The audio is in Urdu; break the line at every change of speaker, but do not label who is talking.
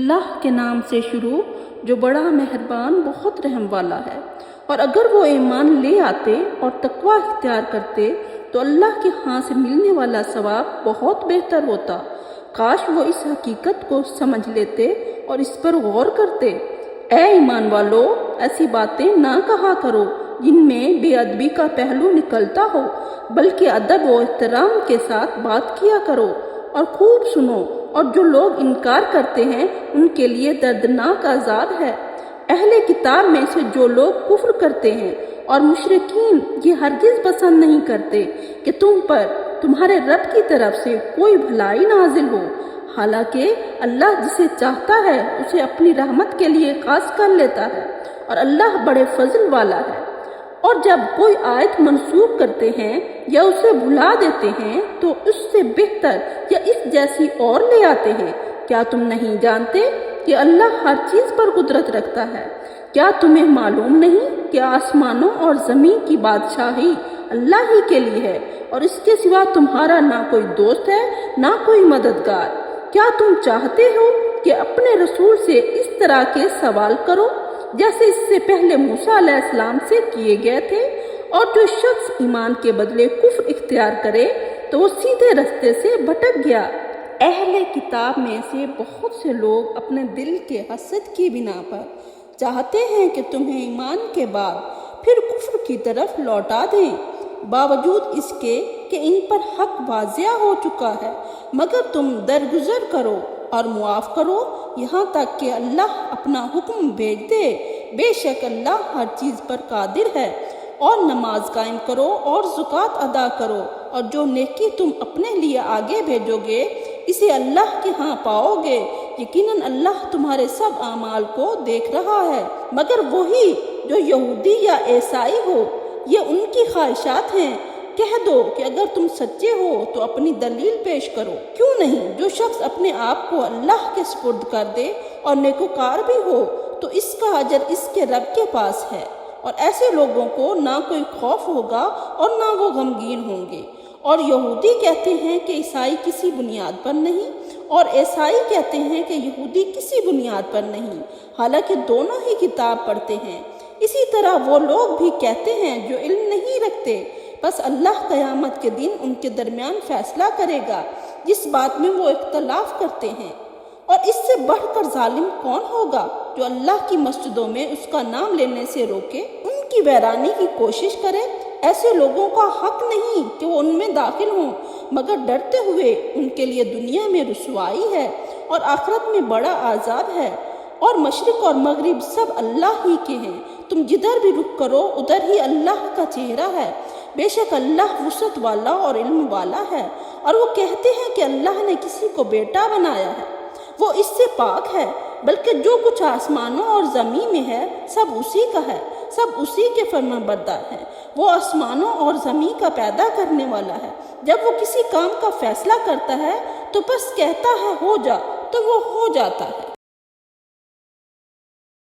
اللہ کے نام سے شروع جو بڑا مہربان بہت رحم والا ہے۔ اور اگر وہ ایمان لے آتے اور تقوی اختیار کرتے تو اللہ کے ہاں سے ملنے والا ثواب بہت بہتر ہوتا۔ کاش وہ اس حقیقت کو سمجھ لیتے اور اس پر غور کرتے۔ اے ایمان والو، ایسی باتیں نہ کہا کرو جن میں بے ادبی کا پہلو نکلتا ہو، بلکہ ادب و احترام کے ساتھ بات کیا کرو اور خوب سنو، اور جو لوگ انکار کرتے ہیں ان کے لیے دردناک عذاب ہے۔ اہل کتاب میں سے جو لوگ کفر کرتے ہیں اور مشرکین یہ ہرگز پسند نہیں کرتے کہ تم پر تمہارے رب کی طرف سے کوئی بھلائی نازل ہو، حالانکہ اللہ جسے چاہتا ہے اسے اپنی رحمت کے لیے خاص کر لیتا ہے، اور اللہ بڑے فضل والا ہے۔ اور جب کوئی آیت منسوخ کرتے ہیں یا اسے بھلا دیتے ہیں تو اس سے بہتر یا اس جیسی اور لے آتے ہیں۔ کیا تم نہیں جانتے کہ اللہ ہر چیز پر قدرت رکھتا ہے؟ کیا تمہیں معلوم نہیں کہ آسمانوں اور زمین کی بادشاہی اللہ ہی کے لیے ہے، اور اس کے سوا تمہارا نہ کوئی دوست ہے نہ کوئی مددگار؟ کیا تم چاہتے ہو کہ اپنے رسول سے اس طرح کے سوال کرو جیسے اس سے پہلے موسیٰ علیہ السلام سے کیے گئے تھے؟ اور جو شخص ایمان کے بدلے کفر اختیار کرے تو وہ سیدھے رستے سے بھٹک گیا۔ اہل کتاب میں سے بہت سے لوگ اپنے دل کے حسد کی بنا پر چاہتے ہیں کہ تمہیں ایمان کے بعد پھر کفر کی طرف لوٹا دیں، باوجود اس کے کہ ان پر حق واضح ہو چکا ہے، مگر تم درگزر کرو اور معاف کرو یہاں تک کہ اللہ اپنا حکم بھیج دے۔ بے شک اللہ ہر چیز پر قادر ہے۔ اور نماز قائم کرو اور زکوٰۃ ادا کرو، اور جو نیکی تم اپنے لیے آگے بھیجو گے اسے اللہ کے ہاں پاؤ گے، یقیناً اللہ تمہارے سب اعمال کو دیکھ رہا ہے۔ مگر وہی جو یہودی یا عیسائی ہو، یہ ان کی خواہشات ہیں۔ کہہ دو کہ اگر تم سچے ہو تو اپنی دلیل پیش کرو۔ کیوں نہیں جو شخص اپنے آپ کو اللہ کے سپرد کر دے اور نیکوکار بھی ہو تو اس کا اجر اس کے رب کے پاس ہے، اور ایسے لوگوں کو نہ کوئی خوف ہوگا اور نہ وہ غمگین ہوں گے۔ اور یہودی کہتے ہیں کہ عیسائی کسی بنیاد پر نہیں، اور عیسائی کہتے ہیں کہ یہودی کسی بنیاد پر نہیں، حالانکہ دونوں ہی کتاب پڑھتے ہیں۔ اسی طرح وہ لوگ بھی کہتے ہیں جو علم نہیں رکھتے، بس اللہ قیامت کے دن ان کے درمیان فیصلہ کرے گا جس بات میں وہ اختلاف کرتے ہیں۔ اور اس سے بڑھ کر ظالم کون ہوگا جو اللہ کی مسجدوں میں اس کا نام لینے سے روکے، ان کی ویرانی کی کوشش کرے؟ ایسے لوگوں کا حق نہیں کہ وہ ان میں داخل ہوں، مگر ڈرتے ہوئے ان کے لیے دنیا میں رسوائی ہے اور آخرت میں بڑا عذاب ہے۔ اور مشرق اور مغرب سب اللہ ہی کے ہیں، تم جدھر بھی رخ کرو ادھر ہی اللہ کا چہرہ ہے۔ بے شک اللہ وسعت والا اور علم والا ہے۔ اور وہ کہتے ہیں کہ اللہ نے کسی کو بیٹا بنایا ہے، وہ اس سے پاک ہے، بلکہ جو کچھ آسمانوں اور زمین میں ہے سب اسی کا ہے، سب اسی کے فرمانبردار ہیں۔ وہ آسمانوں اور زمین کا پیدا کرنے والا ہے۔ جب وہ کسی کام کا فیصلہ کرتا ہے تو بس کہتا ہے ہو جا، تو وہ ہو جاتا ہے۔